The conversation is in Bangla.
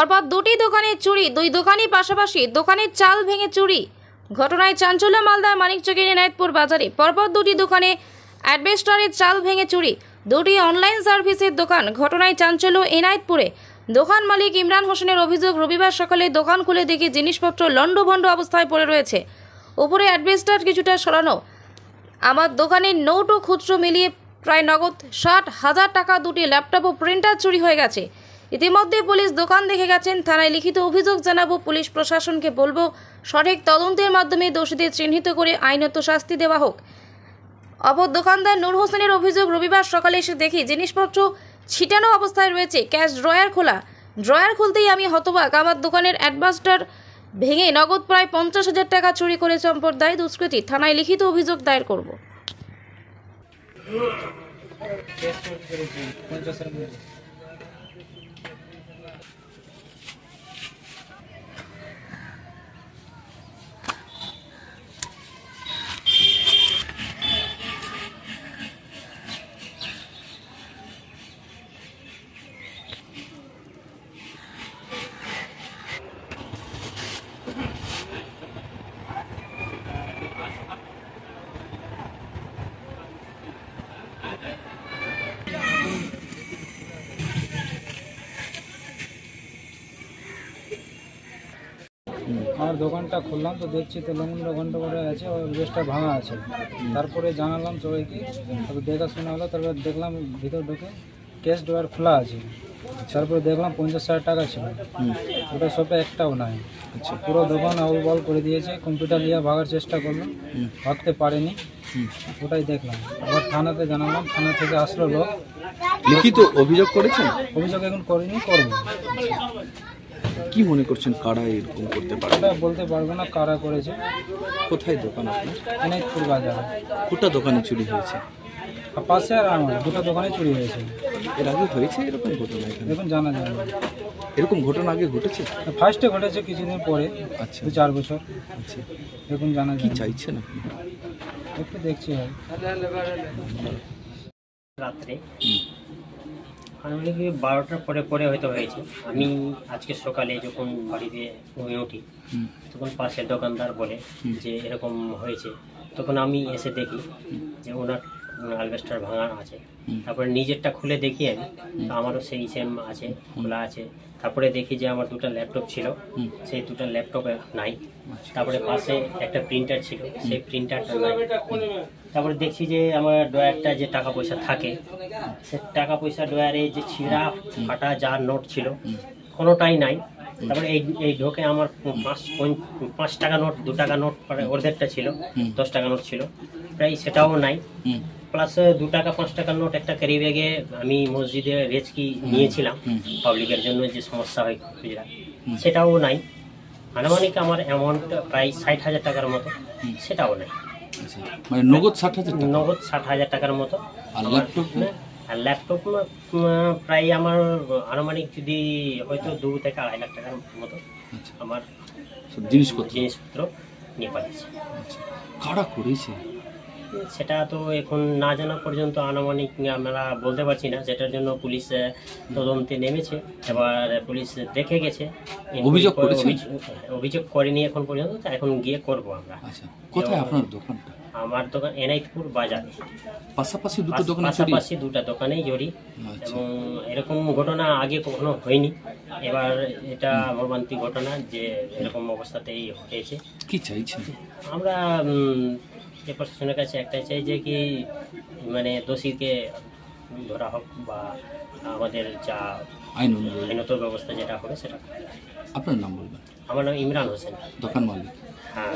পরপর দুটি দোকানে চুরি, দুই দোকানি পাশাপাশি দোকানের চাল ভেঙে চুরি। ঘটনায় চাঞ্চল্য মালদার মানিকচকের এনায়েতপুর বাজারে পরপর দুটি দোকানে অ্যাডভেস্টারের চাল ভেঙে চুরি। দুটি অনলাইন সার্ভিসের দোকান। ঘটনায় চাঞ্চল্য এনায়েতপুরে। দোকান মালিক ইমরান হোসেনের অভিযোগ, রবিবার সকালে দোকান খুলে দেখে জিনিসপত্র লণ্ডভণ্ড অবস্থায় পড়ে রয়েছে। উপরে অ্যাডভেস্টার কিছুটা সরানো। আমার দোকানের নোট ও খুচরো মিলিয়ে প্রায় নগদ 60,000 টাকা, দুটি ল্যাপটপ ও প্রিন্টার চুরি হয়ে গেছে। ইতিমধ্যে পুলিশ দোকান দেখে গেছেন। থানায় লিখিত অভিযোগ জানাবো। পুলিশ প্রশাসনকে বলবো সঠিক তদন্তের মাধ্যমে দোষীদের চিহ্নিত করে আইনত শাস্তি দেওয়া হোক। অপর দোকানদার নূর হোসেনের অভিযোগ, রবিবার সকালে এসে দেখি জিনিসপত্র ছিটানো অবস্থায় রয়েছে, ক্যাশ ড্রয়ার খোলা। ড্রয়ার খুলতেই আমি হতবাক। আমার দোকানের অ্যাডভেস্টার ভেঙে নগদ প্রায় 50,000 টাকা চুরি করে সম্প্রদায় দুষ্কৃতী। থানায় লিখিত অভিযোগ দায়ের করব। আমার দোকানটা খুললাম তো দেখছি তো ঘন্টা করে আছে, ওই বেশটা ভাঙা আছে। তারপরে জানালাম সবাইকে, তারপর দেখাশোনা হলো। তারপর দেখলাম ভিতর ঢুকে ক্যাশ ড্রয়ার খোলা আছে। তারপরে দেখলাম 50,000 টাকা ছিল, ওটা সবে একটাও নাই। আচ্ছা, পুরো দোকান আউল বল করে দিয়েছে। কম্পিউটার নিয়ে ভাগার চেষ্টা করলো, ভাগতে পারেনি। ওটাই দেখলাম। আবার থানাতে জানালাম, থানা থেকে আসলো লোক। লিখিত অভিযোগ করেছেন? অভিযোগ এখন করিনি, করবো। কি মনে করছেন কারা এরকম করতে পারে? ওটা বলতে পারবো না কারা করেছে। কোথায় দোকান আপনার? এনায়েতপুর বাজার। কোটা দোকানে চুরি হয়েছে? পাশে আর আমার দুটো দোকানে চুরি হয়েছে। এর আগে হয়েছে এরকম ঘটনা? এখন জানা যায় না। এরকম ঘটনা আগে ঘটেছে? ফার্স্টে ঘটেছে কিছুদিন পরে। আচ্ছা, 2-4 বছর। আচ্ছা, এখন জানা কি যায়। চাইছেন আপনি? একটু দেখছি ভাই। রাত্রে আনুমানিক 12টার পরে হয়তো হয়েছে। আমি আজকে সকালে যখন বাড়িতে ঘুমিয়ে উঠি তখন পাশের দোকানদার বলে যে এরকম হয়েছে। তখন আমি এসে দেখি যে ওনার অ্যালবেস্টার ভাঙা আছে। তারপরে নিজেরটা খুলে দেখি আমি, তো আমারও সেই সেম আছে, খোলা আছে। তারপরে দেখি যে আমার দুটো ল্যাপটপ ছিল, সেই দুটো ল্যাপটপে নাই। তারপরে পাশে একটা প্রিন্টার ছিল, সেই প্রিন্টারটা নাই। তারপরে দেখছি যে আমার ড্রয়ারটা যে টাকা পয়সা থাকে, সে টাকা পয়সা ড্রয়ারে যে ছিঁড়া ফাটা যা নোট ছিল কোনোটাই নাই। তারপরে এই ঢোকে আমার 5 টাকা নোট, 2 টাকা নোট অর্ধেকটা ছিল, 10 টাকা নোট ছিল প্রায়, সেটাও নাই। প্লাস 2 টাকা 5 টাকার নোট একটা ক্যারি ব্যাগে আমি মসজিদে রেজকি নিয়েছিলাম পাবলিকের জন্য, যে সমস্যা হয় খুচরা, সেটাও নাই। আনুমানিক আমার অ্যামাউন্ট প্রায় 60,000 টাকার মতো, সেটাও নাই। মানে নগদ 60,000 টাকা? নগদ 60,000 টাকার মতো। আর ল্যাপটপ প্রায় আমার আনুমানিক যদি হয়তো 2 থেকে 2.5 লাখ টাকার মতো আমার জিনিসপত্র নিয়ে পাঠিয়েছে। কারা করেছে সেটা তো এখন না জানা পর্যন্ত আনুমানিক আমরা বলতে পারছি না। সেটার জন্য পুলিশ তদন্তে নেমেছে, এবার পুলিশ দেখে গেছে। অভিযোগ করেনি এখন পর্যন্ত, এখন গিয়ে করবো আমরা। কোথায় আপনার দোকানটা? আমার দোকান এনায়েতপুর বাজারে। পাশাপাশি দুটো দোকানেই জড়ি। এবং এরকম ঘটনা আগে কখনো হয়নি। এবার এটা মর্মান্তিক ঘটনা যে এরকম অবস্থাতেই হয়েছে। কি চাইছেন? আমরা যে প্রশাসনের কাছে একটাই চাই যে কি মানে দোষীকে ধরা হোক, বা আমাদের যা আইনত ব্যবস্থা যেটা হবে সেটা। আপনার নাম বলবেন? আমার নাম ইমরান হোসেন, দোকান মালিক। হ্যাঁ।